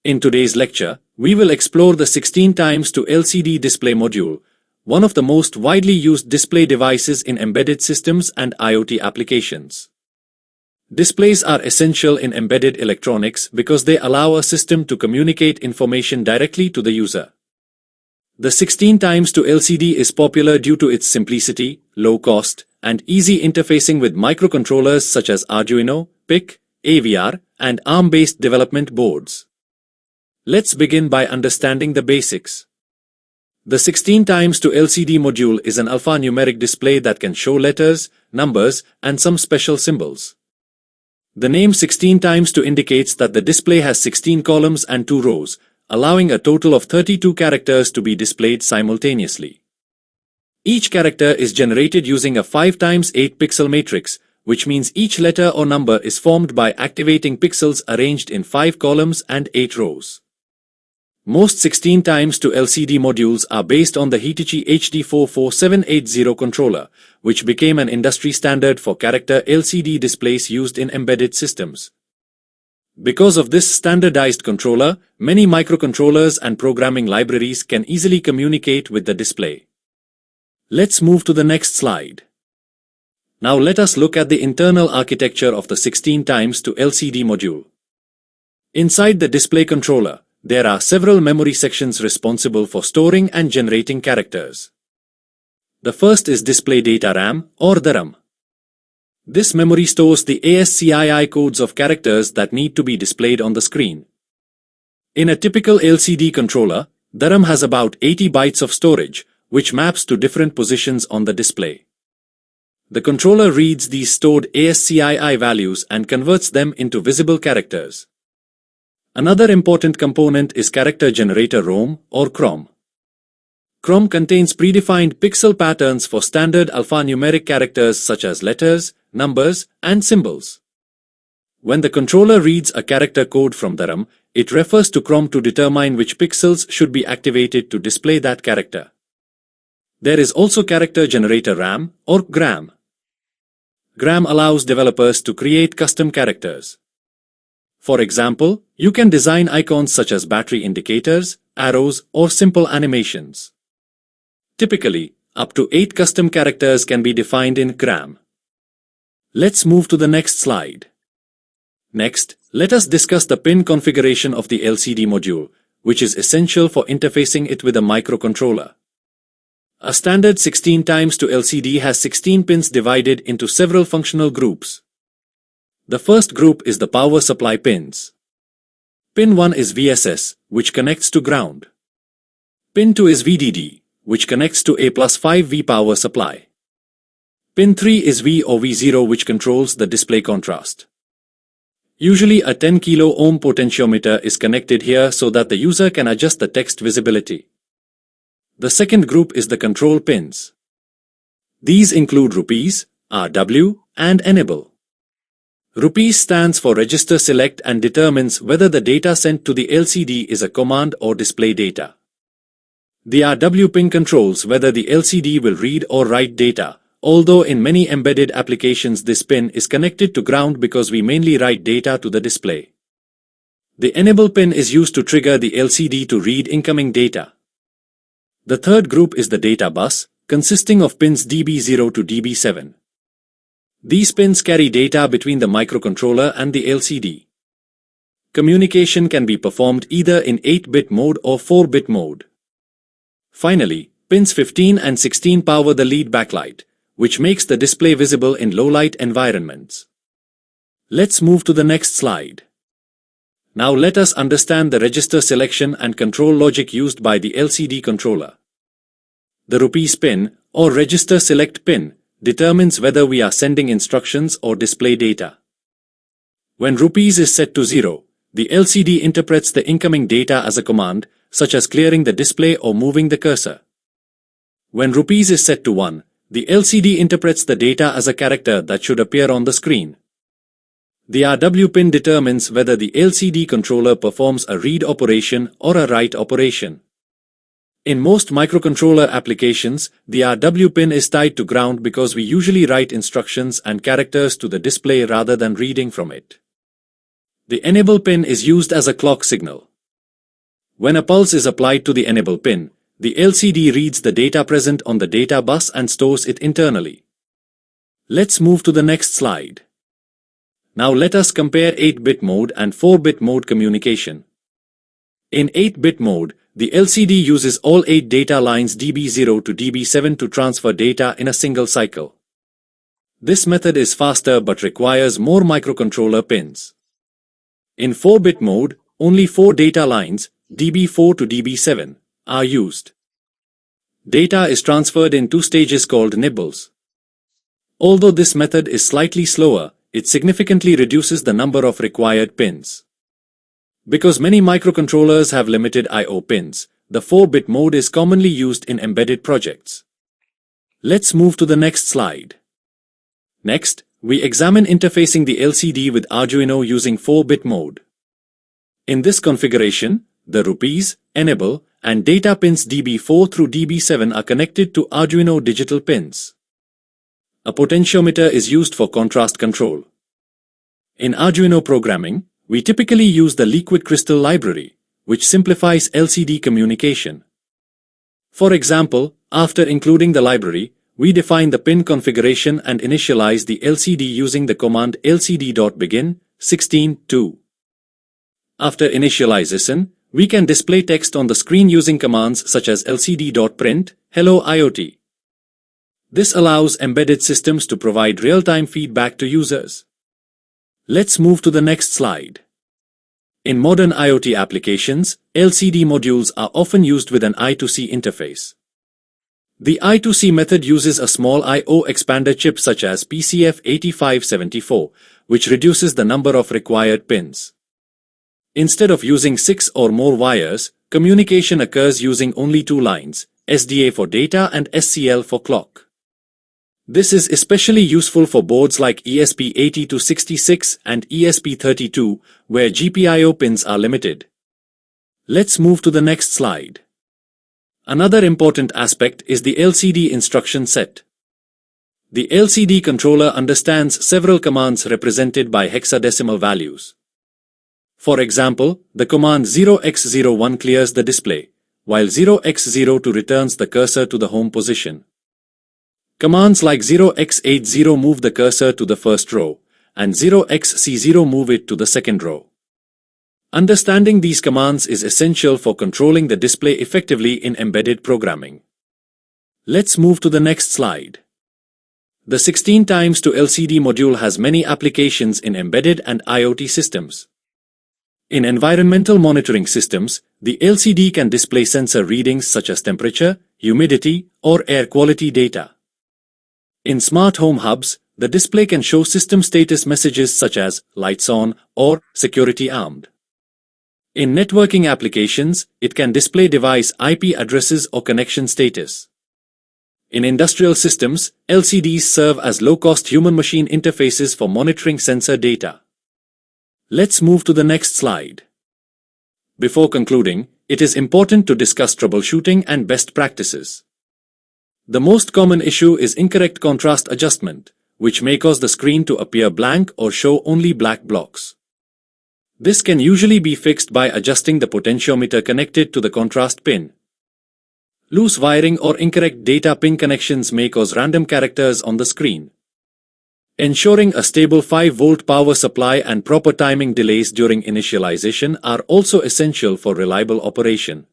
In today's lecture, we will explore the 16 times to LCD display module, one of the most widely used display devices in embedded systems and IoT applications. Displays are essential in embedded electronics because they allow a system to communicate information directly to the user. The 16 times to LCD is popular due to its simplicity, low cost, and easy interfacing with microcontrollers such as Arduino, PIC, AVR, and ARM-based development boards. Let's begin by understanding the basics. The 16 times to LCD module is an alphanumeric display that can show letters, numbers, and some special symbols. The name 16 times to indicates that the display has 16 columns and 2 rows, allowing a total of 32 characters to be displayed simultaneously. Each character is generated using a 5 times 8 pixel matrix, which means each letter or number is formed by activating pixels arranged in 5 columns and 8 rows. Most 16 times to LCD modules are based on the Hitachi HD44780 controller, which became an industry standard for character LCD displays used in embedded systems. Because of this standardized controller, many microcontrollers and programming libraries can easily communicate with the display. Let's move to the next slide. Now let us look at the internal architecture of the 16 times to LCD module. Inside the display controller, there are several memory sections responsible for storing and generating characters. The first is display data RAM, or the RAM. This memory stores the ASCII codes of characters that need to be displayed on the screen. In a typical LCD controller, the RAM has about 80 bytes of storage, which maps to different positions on the display. The controller reads these stored ASCII values and converts them into visible characters. Another important component is character generator ROM, or CROM. CROM contains predefined pixel patterns for standard alphanumeric characters such as letters, numbers, and symbols. When the controller reads a character code from the RAM, it refers to CROM to determine which pixels should be activated to display that character. There is also character generator RAM, or GRAM. GRAM allows developers to create custom characters. For example, you can design icons such as battery indicators, arrows, or simple animations. Typically, up to 8 custom characters can be defined in GRAM. Let's move to the next slide. Next, let us discuss the pin configuration of the LCD module, which is essential for interfacing it with a microcontroller. A standard 16 times to LCD has 16 pins divided into several functional groups. The first group is the power supply pins. Pin 1 is VSS, which connects to ground. Pin 2 is VDD, which connects to A+5V power supply. Pin 3 is V or V0, which controls the display contrast. Usually a 10 kilo ohm potentiometer is connected here so that the user can adjust the text visibility. The second group is the control pins. These include rupees, RW, and enable. Rupees stands for register select and determines whether the data sent to the LCD is a command or display data. The RW pin controls whether the LCD will read or write data, although in many embedded applications this pin is connected to ground because we mainly write data to the display. The enable pin is used to trigger the LCD to read incoming data. The third group is the data bus, consisting of pins DB0 to DB7. These pins carry data between the microcontroller and the LCD. Communication can be performed either in 8-bit mode or 4-bit mode. Finally, pins 15 and 16 power the lead backlight, which makes the display visible in low-light environments. Let's move to the next slide. Now let us understand the register selection and control logic used by the LCD controller. The rupees pin, or register select pin, determines whether we are sending instructions or display data. When rupees is set to 0, the LCD interprets the incoming data as a command, such as clearing the display or moving the cursor. When rupees is set to 1, the LCD interprets the data as a character that should appear on the screen. The RW pin determines whether the LCD controller performs a read operation or a write operation. In most microcontroller applications, the RW pin is tied to ground because we usually write instructions and characters to the display rather than reading from it. The enable pin is used as a clock signal. When a pulse is applied to the enable pin, the LCD reads the data present on the data bus and stores it internally. Let's move to the next slide. Now let us compare 8-bit mode and 4-bit mode communication. In 8-bit mode, the LCD uses all 8 data lines DB0 to DB7 to transfer data in a single cycle. This method is faster but requires more microcontroller pins. In 4-bit mode, only 4 data lines, DB4 to DB7, are used. Data is transferred in 2 stages called nibbles. Although this method is slightly slower, it significantly reduces the number of required pins. Because many microcontrollers have limited I/O pins, the 4-bit mode is commonly used in embedded projects. Let's move to the next slide. Next, we examine interfacing the LCD with Arduino using 4-bit mode. In this configuration, the rupees, enable, and data pins DB4 through DB7 are connected to Arduino digital pins. A potentiometer is used for contrast control. In Arduino programming, we typically use the liquid crystal library, which simplifies LCD communication. For example, after including the library, we define the pin configuration and initialize the LCD using the command lcd.begin 16:2. After initialization, we can display text on the screen using commands such as lcd.print hello IoT. This allows embedded systems to provide real-time feedback to users. Let's move to the next slide. In modern IoT applications, LCD modules are often used with an I2C interface. The I2C method uses a small I/O expander chip such as PCF8574, which reduces the number of required pins. Instead of using 6 or more wires, communication occurs using only 2 lines, SDA for data and SCL for clock. This is especially useful for boards like ESP8266 and ESP32, where GPIO pins are limited. Let's move to the next slide. Another important aspect is the LCD instruction set. The LCD controller understands several commands represented by hexadecimal values. For example, the command 0x01 clears the display, while 0x02 returns the cursor to the home position. Commands like 0x80 move the cursor to the first row, and 0xC0 move it to the second row. Understanding these commands is essential for controlling the display effectively in embedded programming. Let's move to the next slide. The 16x LCD module has many applications in embedded and IoT systems. In environmental monitoring systems, the LCD can display sensor readings such as temperature, humidity, or air quality data. In smart home hubs, the display can show system status messages such as lights on or security armed. In networking applications, it can display device IP addresses or connection status. In industrial systems, LCDs serve as low-cost human-machine interfaces for monitoring sensor data. Let's move to the next slide. Before concluding, it is important to discuss troubleshooting and best practices. The most common issue is incorrect contrast adjustment, which may cause the screen to appear blank or show only black blocks. This can usually be fixed by adjusting the potentiometer connected to the contrast pin. Loose wiring or incorrect data pin connections may cause random characters on the screen. Ensuring a stable 5-volt power supply and proper timing delays during initialization are also essential for reliable operation.